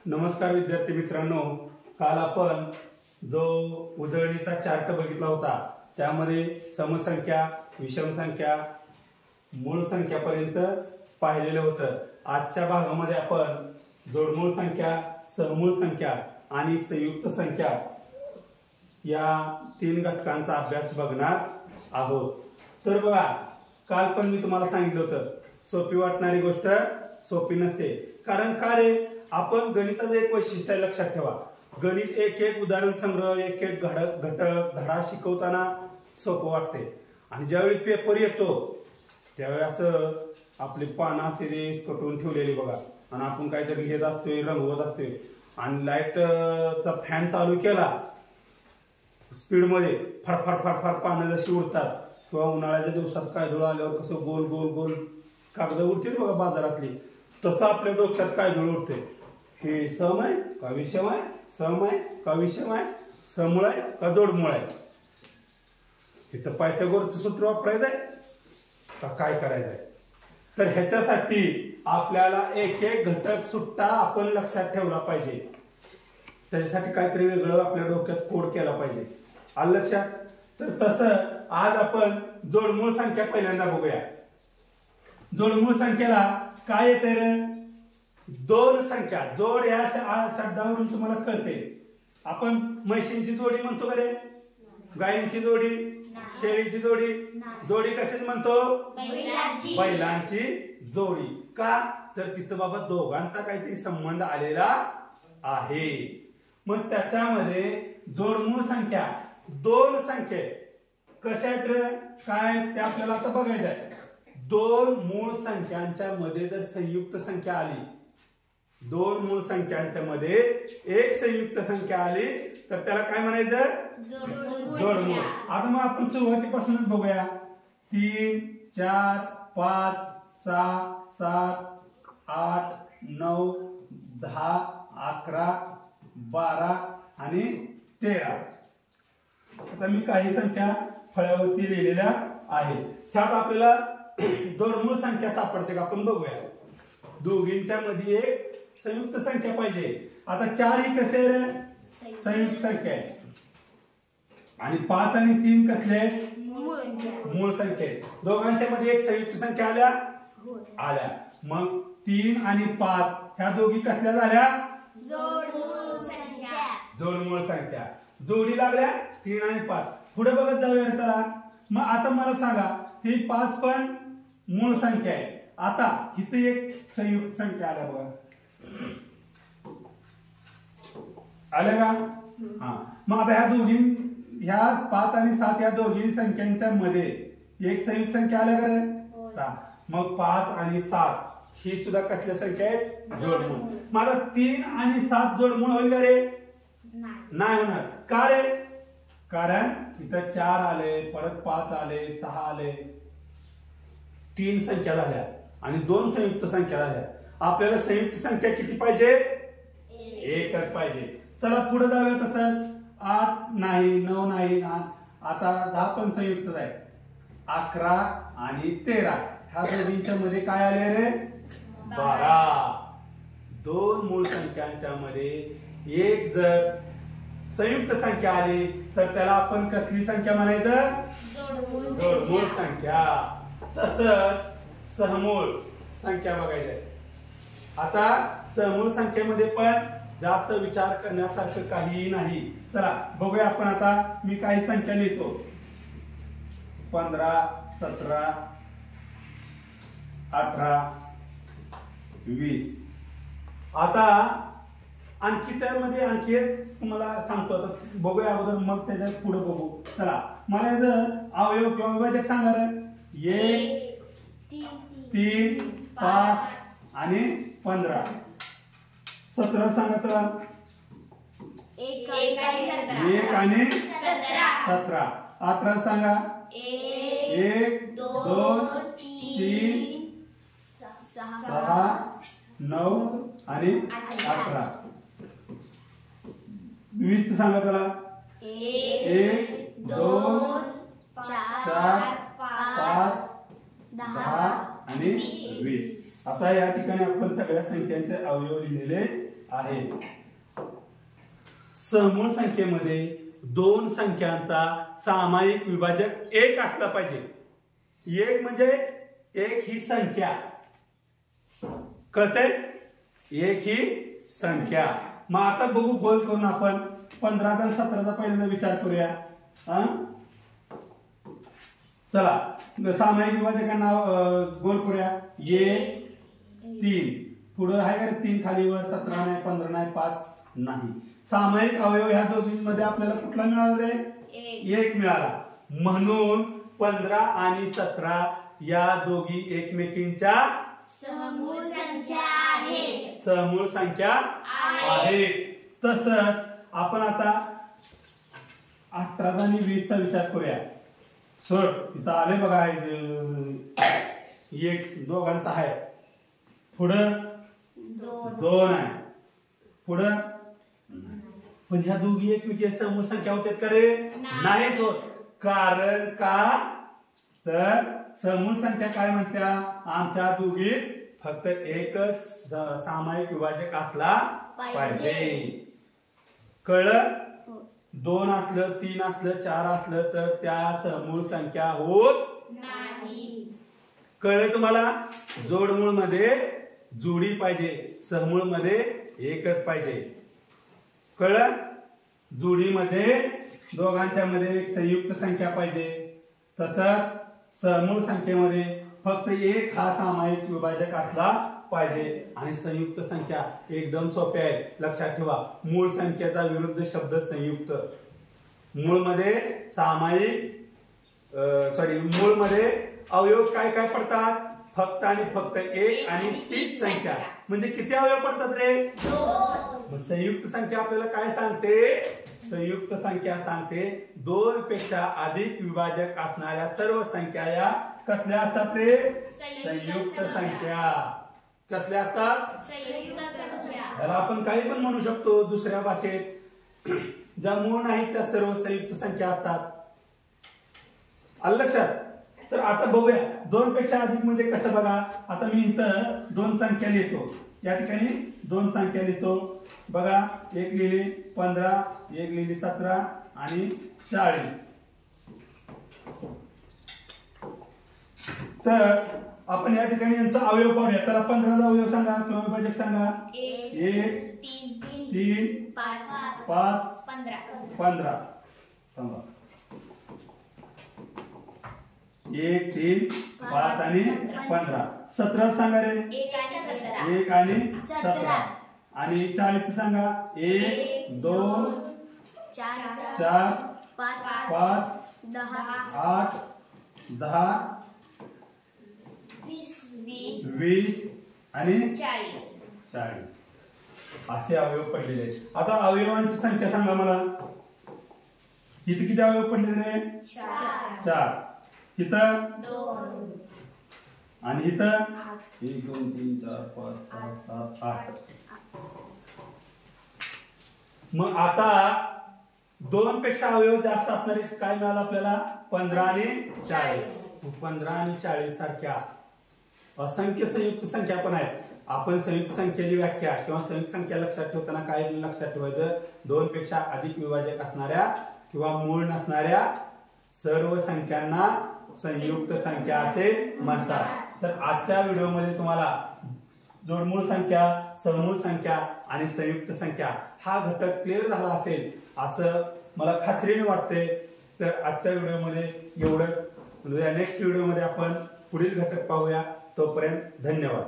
नमस्कार विद्यार्थी मित्रांनो, काल आपण जो उजळणीचा चार्ट बघितला होता त्यामध्ये समसंख्या, विषम संख्या, मूळ संख्यापर्यंत पाहिलेलं होतं. आजच्या भागामध्ये आपण जोडमूळ संख्या, सहमूळ संख्या आणि संयुक्त संख्या या 3 घटकांचा अभ्यास बघणार आहोत. तर बघा, काल पण मी तुम्हाला सांगितलं होतं सोपी वाटणारी गोष्ट सोपी नसते. कारण का रे, आपण गणिताचं एक वैशिष्ट्य लक्षात ठेवा. गणित एक उदाहरण संग्रह, एक घटक धडा शिकवताना सोपं वाटते आणि ज्यावेळी पेपर येतो त्यावेळी असं आपली पानं असते कटून ठेवलेली बघा आणि आपण काहीतरी लिहित असतोय, रंगवत असतोय आणि लाईटचा फॅन चालू केला स्पीडमध्ये फडफड फडफड पानं जशी उडतात किंवा उन्हाळ्याच्या दिवसात कायदुळ आल्यावर कसं गोल गोल गोल कागद उडतील बघा बाजारातली, तसं आपल्या डोक्यात कायदुळ उडते. हे सम आहे का विषम आहे, सम आहे का विषम आहे, समूळ आहे का जोडमूळ आहे. इथं पायथागोरसचं सूत्र वापरायचं आहे का काय करायचं आहे. तर ह्याच्यासाठी आपल्याला एक घटक सुट्टा आपण लक्षात ठेवला पाहिजे. त्याच्यासाठी काहीतरी वेगळं आपल्या डोक्यात कोड केला पाहिजे. आलं लक्षात. तर तसं आज आपण जोडमूळ संख्या पहिल्यांदा बघूया. जोडमूळ संख्येला काय येते रे? 2 संख्या. जोड या शब्दावरून तुम्हाला कळते. आपण म्हशींची जोडी म्हणतो का रे? गायींची जोडी, शेळीची जोडी, जोडी कशाची म्हणतो? बैलांची जोडी. का तर तिथं बाबा दोघांचा काहीतरी संबंध आलेला आहे. मग त्याच्यामध्ये जोडमूळ संख्या 2 संख्या कशा आहेत रे? काय ते आपल्याला आता बघायचं आहे. 2 मूळ संख्यांच्या मध्ये जर संयुक्त संख्या आली, 2 मूळ संख्यांच्या मध्ये एक संयुक्त संख्या आली तर त्याला काय म्हणायचं? जोडमूळ. आता मग आपण सुरुवातीपासूनच बघूया. 3, 4, 5, 6, 7, 8, 9, 10, 11, 12 आणि 13. आता मी काही संख्या फळ्यावरती लिहिलेल्या आहेत. ह्यात आपल्याला जोडमूळ संख्या सापडते का आपण बघूया. दोघींच्या मध्ये एक संयुक्त संख्या पाहिजे. आता 4 ही कसे संयुक्त संख्या आहे आणि 5 आणि 3 कसले मूळ संख्या आहे. दोघांच्या मध्ये एक संयुक्त संख्या आल्या. मग 3 आणि 5 ह्या दोघी कसल्या झाल्या? जोडमूळ संख्या. जोडी लागल्या 3 आणि 5. पुढे बघत जाऊया चला. मग आता मला सांगा, ही 5 पण मूळ संख्या आहे. आता इथे एक संयुक्त संख्या आल्या बघा, आल्या का? हा. मग आता ह्या दोघी, ह्या 5 आणि 7 या दोघी संख्यांच्या मध्ये एक संयुक्त संख्या आल्या का रे? 6. मग 5 आणि 7 ही सुद्धा कसल्या संख्या आहेत? जोडमूळ. मग आता 3 आणि 7 जोडमूळ होईल का रे? नाही होणार. का रे? कारण इथं 4 आले, परत 5 आले, 6 आले, 3 संख्या झाल्या आणि 2 संयुक्त संख्या झाल्या. आपल्याला संयुक्त संख्या किती पाहिजे? एकच पाहिजे. चला पुढे जाऊया. तसंच 8 नाही, 9 नाही, आता 10 पण संयुक्त आहे. 11 आणि 13 ह्या दोघींच्या मध्ये काय आले रे? 12. 2 मूळ संख्यांच्या मध्ये एक जर संयुक्त संख्या आली तर त्याला आपण कसली संख्या म्हणायचं? जोडमूळ संख्या. तसंच सहमूळ संख्या बघायची. आता सहमूळ संख्येमध्ये पण जास्त विचार करण्यासारखं काहीही नाही. चला बघूया आपण. आता मी काही संख्या लिहितो. 15, 17, 18, 20. आता आणखी त्यामध्ये आणखी एक तुम्हाला सांगतो. आता बघूया अगोदर, मग त्याच्यात पुढे बघू. चला मला याचं अवयव किंवा विभाजक सांगा. 1, 3, 5 आणि 15. 17 सांगा. चला 1 आणि 17. 18 सांगा. 1, 2, 3, 6, 9 आणि 18. 20 सांगा. चला 1, 2, 4, 5, 10 आणि 20. आता या ठिकाणी आपण सगळ्या संख्यांचे अवयव लिहिलेले आहेत. समूळ संख्येमध्ये दोन संख्यांचा सामायिक विभाजक 1 असला पाहिजे. 1 म्हणजे 1 ही संख्या, कळतंय? 1 ही संख्या. मग आता बघू गोल करून आपण 15 आणि 17चा पहिल्यांदा विचार करूया. चला सामायिक विभाजकांना गोल करूया. 1 3 पुढे आहे का 3 खाली वर, 17 नाही, 15 नाही, 5 नाही. सामायिक अवयव ह्या दोघींमध्ये आपल्याला कुठला मिळाला रे? 1 मिळाला. म्हणून 15 आणि 17 या दोघी एकमेकींच्या समूळ संख्या आहेत. समूळ संख्या आहेत. तसंच आपण आता 18 आणि 20चा विचार करूया. सर इथं आले बघा, एक दोघांचा आहे, पुढं 2 आहे, पुढं. पण ह्या दोघी एकमेकी समूळ संख्या होतात का रे? नाहीत होत. कारण का? तर समूळ संख्या काय म्हणत्या? आमच्या दोघीत फक्त एकच सामायिक विभाजक असला पाहिजे. कळलं? 2 असलं, 3 असलं, 4 असलं तर त्या समूळ संख्या होत नाही. कळलं तुम्हाला? जोडमूळ मध्ये जोडी पाहिजे, समूळ मध्ये एकच पाहिजे. कळलं? जोडीमध्ये दोघांच्या मध्ये एक संयुक्त संख्या पाहिजे. तसंच समूळ संख्येमध्ये फक्त 1 हा सामायिक विभाजक असला पाहिजे. आणि संयुक्त संख्या एकदम सोपे आहे, लक्षात ठेवा. मूळ संख्येचा विरुद्ध शब्द संयुक्त. मूळ मध्ये मूळ मध्ये अवयव काय काय पडतात? फक्त आणि फक्त 1 आणि तीच संख्या. म्हणजे किती अवयव पडतात रे? 2. संयुक्त संख्या आपल्याला काय सांगते? संयुक्त संख्या सांगते 2 पेक्षा अधिक विभाजक असणाऱ्या सर्व संख्या या कसल्या असतात रे? संयुक्त संख्या. कसल्या असतात? संयुक्त संख्या. याला आपण काही पण म्हणू शकतो दुसऱ्या भाषेत. ज्या मूळ नाहीत त्या सर्व संयुक्त संख्या असतात. आलं लक्षात? तर आता बघूया 2 पेक्षा अधिक म्हणजे कसं बघा. आता मी इथं 2 संख्या लिहितो. या ठिकाणी 2 संख्या लिहितो बघा. एक लिहिली 15, एक लिहिली 17 आणि 40. तर आपण या ठिकाणी यांचा अवयव पाहूया. त्याला 15चा अवयव सांगा किंवा विभाजक सांगा. 1 3 5 15. 1 3 5 आणि 15. 17 सांगा रे. 1 आणि 17. आणि 40 सांगा. 1 2 4 5 8 10 20 आणि 40 असे अवयव पडलेले आहेत. आता अवयवांची संख्या सांगा मला. इथे किती अवयव पडलेले रे? 4. इथं 2 आणि इथं 1 2 3 4 5 6 7 8. मग आता 2 पेक्षा अवयव जास्त असणारे काय मिळालं आपल्याला? 15 आणि 40. 15 आणि 40 सारख्या असंख्य संयुक्त संख्या पण आहेत. आपण संयुक्त संख्येची व्याख्या किंवा संयुक्त संख्या लक्षात ठेवताना काय लक्षात ठेवायचं? 2 पेक्षा अधिक विभाजक असणाऱ्या किंवा मूळ नसणाऱ्या सर्व संख्यांना संयुक्त संख्या असे म्हणतात. तर आजच्या व्हिडिओमध्ये तुम्हाला जोडमूळ संख्या, समूळ संख्या आणि संयुक्त संख्या हा घटक क्लिअर झाला असेल असं मला खात्रीने वाटते. तर आजच्या व्हिडिओमध्ये एवढंच. नेक्स्ट व्हिडिओमध्ये आपण पुढील घटक पाहूया. तोपर्यंत धन्यवाद.